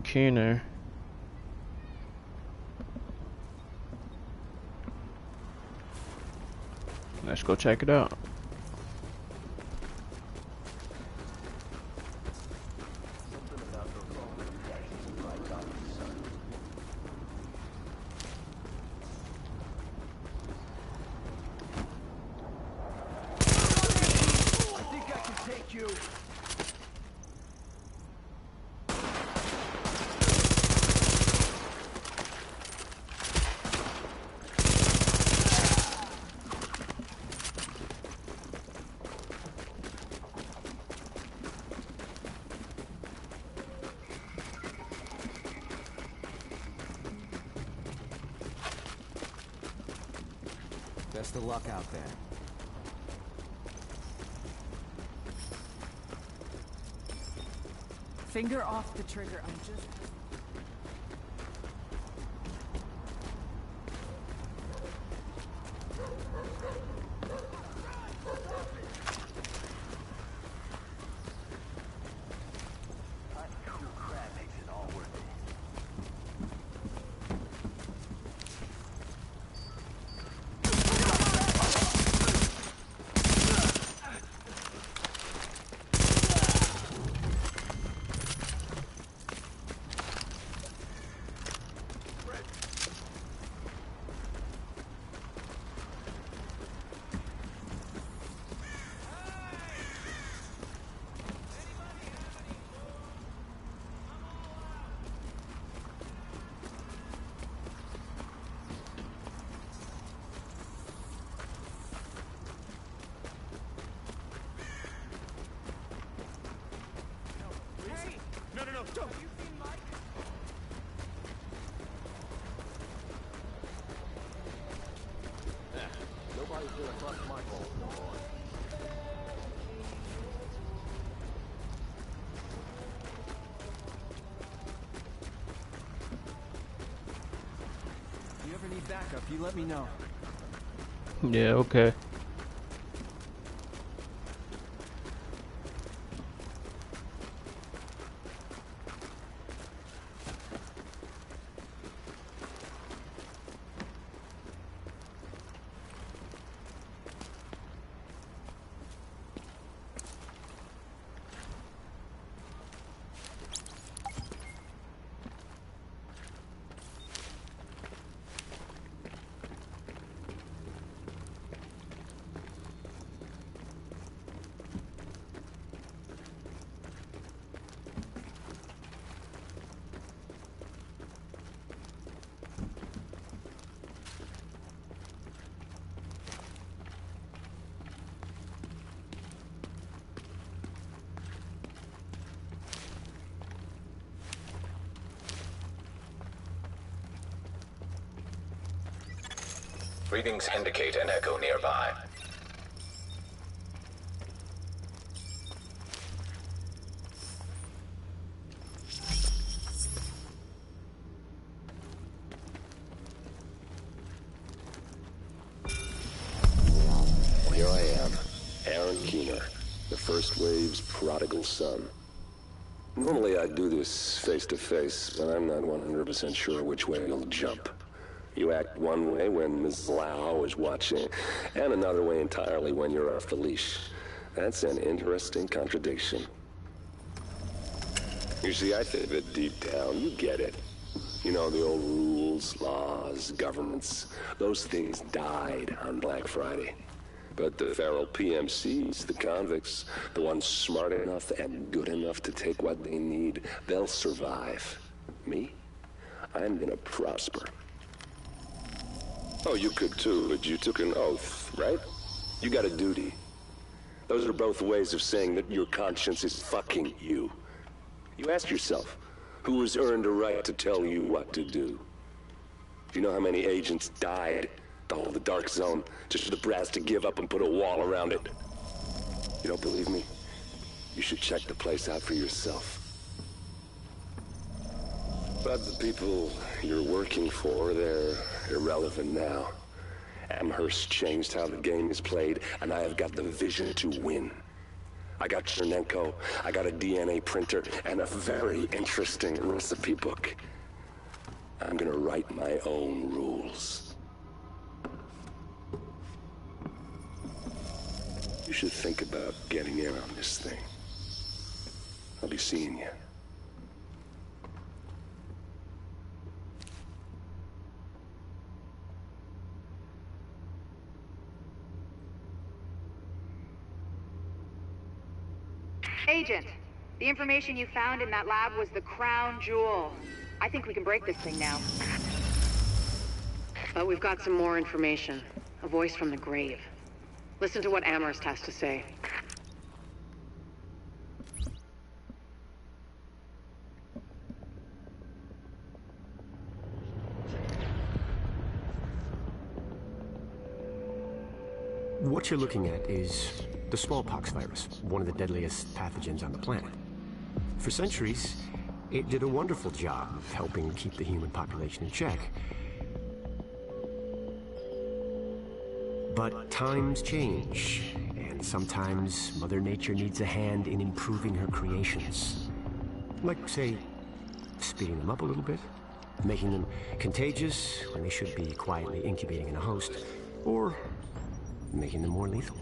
Keener. Let's go check it out. Best of luck out there. Finger off the trigger. I'm just... Don't! Nobody's gonna bust my balls no more. If you ever need backup, you let me know. Yeah, okay. Readings indicate an echo nearby. Here I am, Aaron Keener, the First Wave's prodigal son. Normally I'd do this face-to-face, but I'm not 100% sure which way you'll jump. You act one way when Ms. Lau is watching, and another way entirely when you're off the leash. That's an interesting contradiction. You see, I think that deep down, you get it. You know, the old rules, laws, governments, those things died on Black Friday. But the feral PMCs, the convicts, the ones smart enough and good enough to take what they need, they'll survive. Me? I'm gonna prosper. Oh, you could too, but you took an oath, right? You got a duty. Those are both ways of saying that your conscience is fucking you. You ask yourself, who has earned a right to tell you what to do? Do you know how many agents died to hold the Dark Zone, just for the brass to give up and put a wall around it? You don't believe me? You should check the place out for yourself. But the people you're working for, they're irrelevant now. Amherst changed how the game is played, and I have got the vision to win. I got Chernenko, I got a DNA printer, and a very interesting recipe book. I'm gonna write my own rules. You should think about getting in on this thing. I'll be seeing you. Agent, the information you found in that lab was the crown jewel. I think we can break this thing now. But we've got some more information. A voice from the grave. Listen to what Amherst has to say. What you're looking at is the smallpox virus, one of the deadliest pathogens on the planet. For centuries, it did a wonderful job of helping keep the human population in check. But times change, and sometimes Mother Nature needs a hand in improving her creations. Like, say, speeding them up a little bit, making them contagious when they should be quietly incubating in a host, or making them more lethal.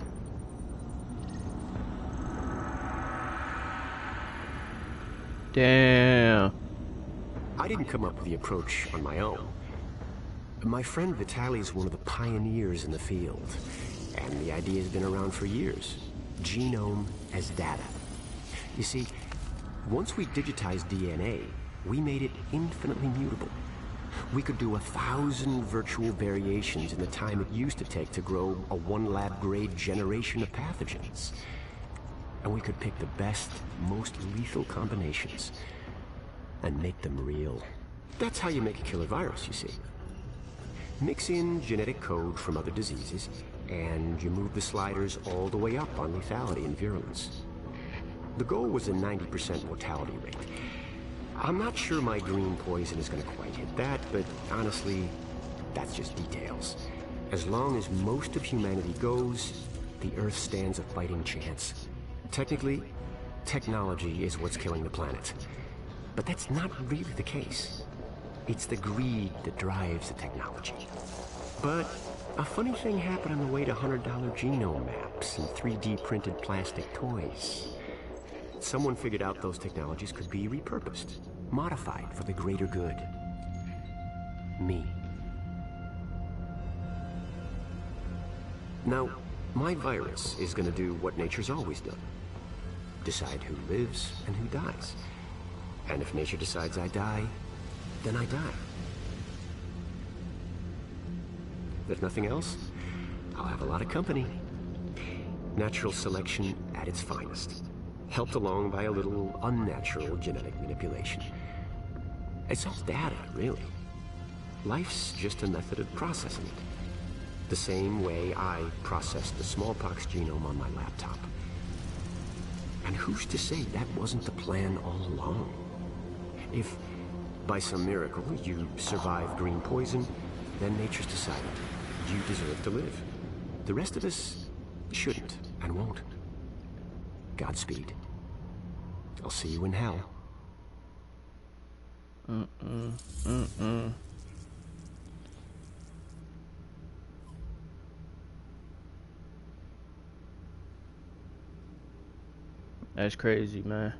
Damn. I didn't come up with the approach on my own. My friend Vitaly is one of the pioneers in the field, and the idea has been around for years. Genome as data. You see, once we digitized DNA, we made it infinitely mutable. We could do 1,000 virtual variations in the time it used to take to grow a one lab-grade generation of pathogens. And we could pick the best, most lethal combinations and make them real. That's how you make a killer virus, you see. Mix in genetic code from other diseases, and you move the sliders all the way up on lethality and virulence. The goal was a 90% mortality rate. I'm not sure my green poison is going to quite hit that, but honestly, that's just details. As long as most of humanity goes, the Earth stands a fighting chance. Technically, technology is what's killing the planet. But that's not really the case. It's the greed that drives the technology. But a funny thing happened on the way to $100 genome maps and 3D printed plastic toys. Someone figured out those technologies could be repurposed, modified for the greater good. Me. Now, my virus is going to do what nature's always done. Decide who lives and who dies. And if nature decides I die, then I die. If nothing else, I'll have a lot of company. Natural selection at its finest, helped along by a little unnatural genetic manipulation. It's all data, really. Life's just a method of processing it. The same way I processed the smallpox genome on my laptop. And who's to say that wasn't the plan all along? If, by some miracle, you survive green poison, then nature's decided you deserve to live. The rest of us shouldn't and won't. Godspeed. I'll see you in hell. That's crazy, man.